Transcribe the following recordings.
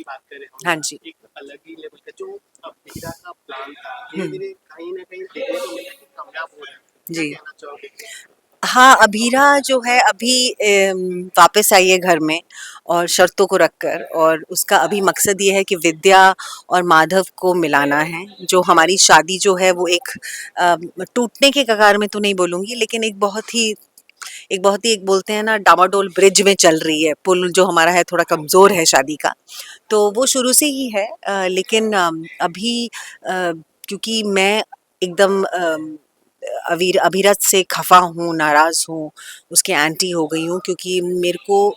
बात करें हम हाँ जी। एक अलग ही लेवल का जो अभीरा का प्लान था धीरे हम्म। धीरे कहीं ना कहीं देखने को मिला कि कामयाब हो रहा है। क्या जी। कहना चाहोगे? हाँ, अभीरा जो है अभी वापस आई है घर में और शर्तों को रखकर, और उसका अभी मकसद ये है कि विद्या और माधव को मिलाना है। जो हमारी शादी जो है वो एक टूटने के कगार में तो नहीं बोलूँगी, लेकिन एक बहुत ही एक बोलते हैं ना, डामाडोल ब्रिज में चल रही है। पुल जो हमारा है थोड़ा कमज़ोर है शादी का, तो वो शुरू से ही है। लेकिन अभी क्योंकि मैं एकदम अभीरत से खफा हूँ, नाराज़ हूँ, उसके एंटी हो गई हूँ, क्योंकि मेरे को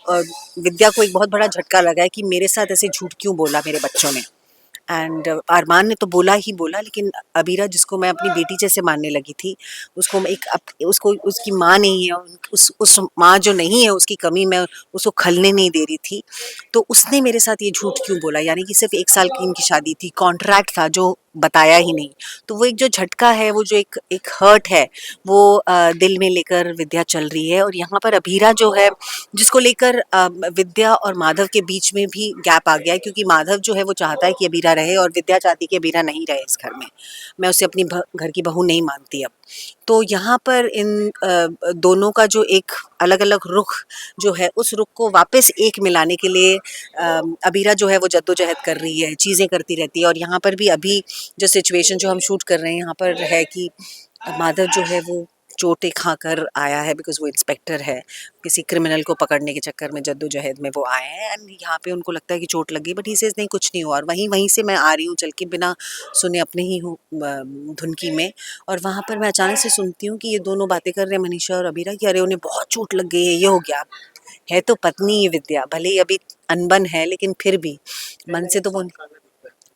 विद्या को एक बहुत बड़ा झटका लगा है कि मेरे साथ ऐसे झूठ क्यों बोला मेरे बच्चों ने। एंड अरमान ने तो बोला ही बोला, लेकिन अबीरा जिसको मैं अपनी बेटी जैसे मानने लगी थी, उसको मैं उसको उसकी माँ नहीं है, उस माँ जो नहीं है उसकी कमी मैं उसको खलने नहीं दे रही थी। तो उसने मेरे साथ ये झूठ क्यों बोला, यानी कि सिर्फ 1 साल की इनकी शादी थी, कॉन्ट्रैक्ट था जो बताया ही नहीं। तो वो एक जो झटका है, वो जो एक एक हर्ट है, वो दिल में लेकर विद्या चल रही है। और यहाँ पर अभीरा जो है, जिसको लेकर विद्या और माधव के बीच में भी गैप आ गया है, क्योंकि माधव जो है वो चाहता है कि अबीरा रहे, और विद्या चाहती है कि अबीरा नहीं रहे इस घर में। मैं उसे अपनी घर की बहू नहीं मानती अब। तो यहाँ पर इन दोनों का जो एक अलग अलग रुख जो है, उस रुख को वापस एक मिलाने के लिए अबीरा जो है वो जद्दोजहद कर रही है, चीज़ें करती रहती है। और यहाँ पर भी अभी जो सिचुएशन जो हम शूट कर रहे हैं यहाँ पर है कि माधव जो है वो चोटें खाकर आया है, बिकॉज वो इंस्पेक्टर है। किसी क्रिमिनल को पकड़ने के चक्कर में जद्दोजहद में वो आए हैं, एंड यहाँ पे उनको लगता है कि चोट लग गई, बट ही सेज नहीं, कुछ नहीं हुआ। और वहीं वहीं से मैं आ रही हूँ चल के, बिना सुने अपने ही हूँ धुनकी में। और वहाँ पर मैं अचानक से सुनती हूँ कि ये दोनों बातें कर रहे हैं, मनीषा और अबीरा, कि अरे उन्हें बहुत चोट लग गई है, ये हो गया। है तो पत्नी ये विद्या, भले ही अभी अनबन है, लेकिन फिर भी मन से तो वो।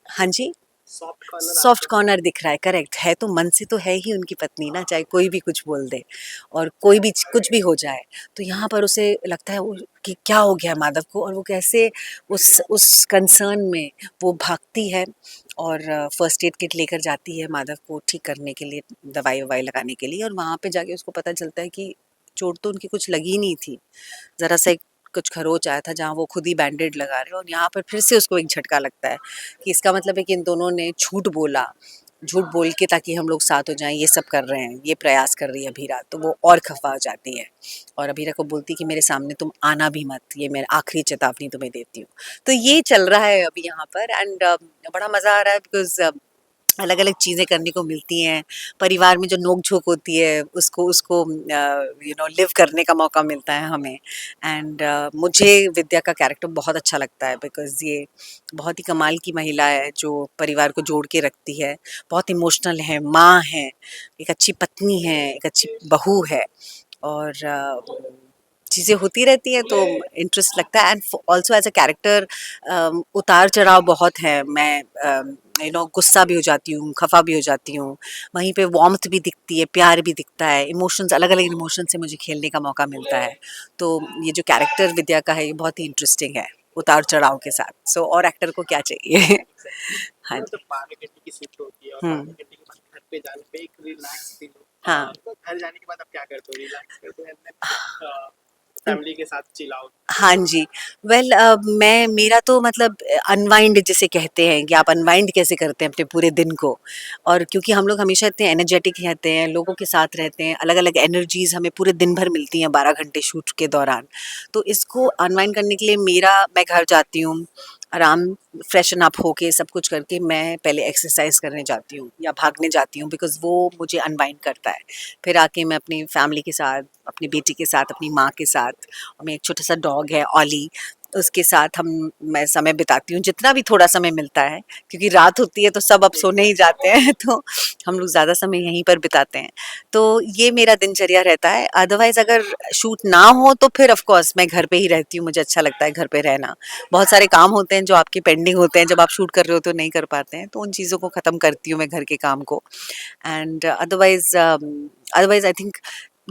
हाँ जी। सॉफ्ट कॉर्नर सॉफ्ट आपको दिख कॉर्नर दिख रहा है, करेक्ट है, तो मन से तो है ही उनकी पत्नी ना, चाहे कोई भी कुछ बोल दे और कोई भी कुछ भी हो जाए। तो यहाँ पर उसे लगता है कि क्या हो गया माधव को, और वो कैसे उस कंसर्न में वो भागती है और फर्स्ट एड किट लेकर जाती है माधव को ठीक करने के लिए, दवाई ववाई लगाने के लिए। और वहाँ पे जाके उसको पता चलता है कि चोट तो उनकी कुछ लगी नहीं थी, ज़रा सा कुछ खरोच आया था जहाँ वो खुद ही बैंडेड लगा रहे हैं। और यहाँ पर फिर से उसको एक झटका लगता है कि इसका मतलब है कि इन दोनों ने झूठ बोला, झूठ बोल के ताकि हम लोग साथ हो जाएं, ये सब कर रहे हैं, ये प्रयास कर रही है अभीरा। तो वो और खफा हो जाती है और अभीरा को बोलती है कि मेरे सामने तुम आना भी मत, ये मैं आखिरी चेतावनी तुम्हें देती हूँ। तो ये चल रहा है अभी यहाँ पर, एंड बड़ा मज़ा आ रहा है, बिकॉज अलग अलग चीज़ें करने को मिलती हैं। परिवार में जो नोक झोंक होती है उसको उसको लिव करने का मौका मिलता है हमें। एंड मुझे विद्या का कैरेक्टर बहुत अच्छा लगता है, बिकॉज़ ये बहुत ही कमाल की महिला है जो परिवार को जोड़ के रखती है। बहुत इमोशनल है, माँ है, एक अच्छी पत्नी है, एक अच्छी बहू है, और चीज़ें होती रहती हैं तो इंटरेस्ट लगता है। And also as a character उतार चढ़ाव बहुत है। मैं गुस्सा भी हो जाती हूँ, खफा भी हो जाती हूँ, वहीं पे वार्मथ भी दिखती है, प्यार भी दिखता है, इमोशंस, अलग अलग इमोशन से मुझे खेलने का मौका मिलता है। तो ये जो कैरेक्टर विद्या का है ये बहुत ही इंटरेस्टिंग है, उतार चढ़ाव के साथ। सो और एक्टर को क्या चाहिए। हाँ जब जी। 12 घंटे की शिफ्ट होती है और 12 हम्म। घंटे के बाद घर पे जाने पे एक रिलैक्स फील हो, हाँ। तो घर जाने के बाद आप क्या करते हो? रिलैक्स करते हो या फैमिली के साथ चिल आउट? हाँ जी। वेल मैं मेरा तो मतलब अनवाइंड जिसे कहते हैं, कि आप अनवाइंड कैसे करते हैं अपने पूरे दिन को। और क्योंकि हम लोग हमेशा इतने एनर्जेटिक रहते हैं, लोगों के साथ रहते हैं, अलग अलग एनर्जीज हमें पूरे दिन भर मिलती हैं 12 घंटे शूट के दौरान। तो इसको अनवाइंड करने के लिए मैं घर जाती हूँ, आराम, फ्रेशन अप होके सब कुछ करके मैं पहले एक्सरसाइज करने जाती हूँ या भागने जाती हूँ, बिकॉज वो मुझे अनवाइंड करता है। फिर आके मैं अपनी फैमिली के साथ, अपनी बेटी के साथ, अपनी माँ के साथ, और मेरा एक छोटा सा डॉग है ऑली, उसके साथ मैं समय बिताती हूँ जितना भी थोड़ा समय मिलता है, क्योंकि रात होती है तो सब अब सोने ही जाते हैं। तो हम लोग ज़्यादा समय यहीं पर बिताते हैं। तो ये मेरा दिनचर्या रहता है। अदरवाइज अगर शूट ना हो तो फिर ऑफ कोर्स मैं घर पे ही रहती हूँ, मुझे अच्छा लगता है घर पे रहना। बहुत सारे काम होते हैं जो आपके पेंडिंग होते हैं, जब आप शूट कर रहे हो तो नहीं कर पाते हैं, तो उन चीज़ों को ख़त्म करती हूँ मैं, घर के काम को। And otherwise I think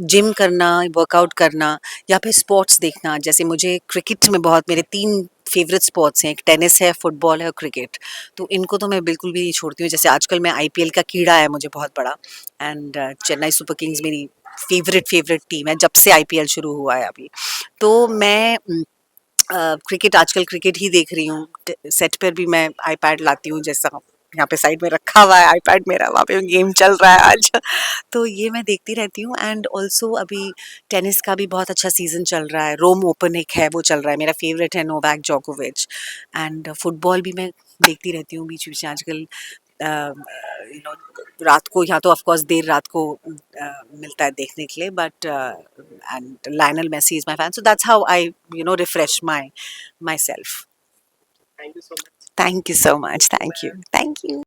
gym करना, वर्कआउट करना, या फिर स्पोर्ट्स देखना। जैसे मुझे क्रिकेट में बहुत, मेरे 3 फेवरेट स्पोर्ट्स हैं, एक टेनिस है, फुटबॉल है और क्रिकेट। तो इनको तो मैं बिल्कुल भी नहीं छोड़ती हूँ। जैसे आजकल मैं आईपीएल का कीड़ा है मुझे बहुत बड़ा, एंड चेन्नई सुपर किंग्स मेरी फेवरेट टीम है जब से आईपीएल शुरू हुआ है अभी। तो मैं क्रिकेट आजकल क्रिकेट ही देख रही हूँ। सेट पर भी मैं आईपैड लाती हूँ, जैसा यहाँ पे साइड में रखा हुआ है आईपैड मेरा, वहाँ पे गेम चल रहा है आज। तो ये मैं देखती रहती हूँ। एंड ऑल्सो अभी टेनिस का भी बहुत अच्छा सीजन चल रहा है। रोम ओपन एक है, वो चल रहा है, मेरा फेवरेट है नोवाक जोकोविच। एंड फुटबॉल भी मैं देखती रहती हूँ बीच बीच में आजकल। यू नो, रात को यहाँ तो ऑफ कोर्स देर रात को मिलता है देखने के लिए, but and Lionel Messi is my fan, so that's how I refresh my myself. Thank you so much. Thank you so much. Thank you. Thank you.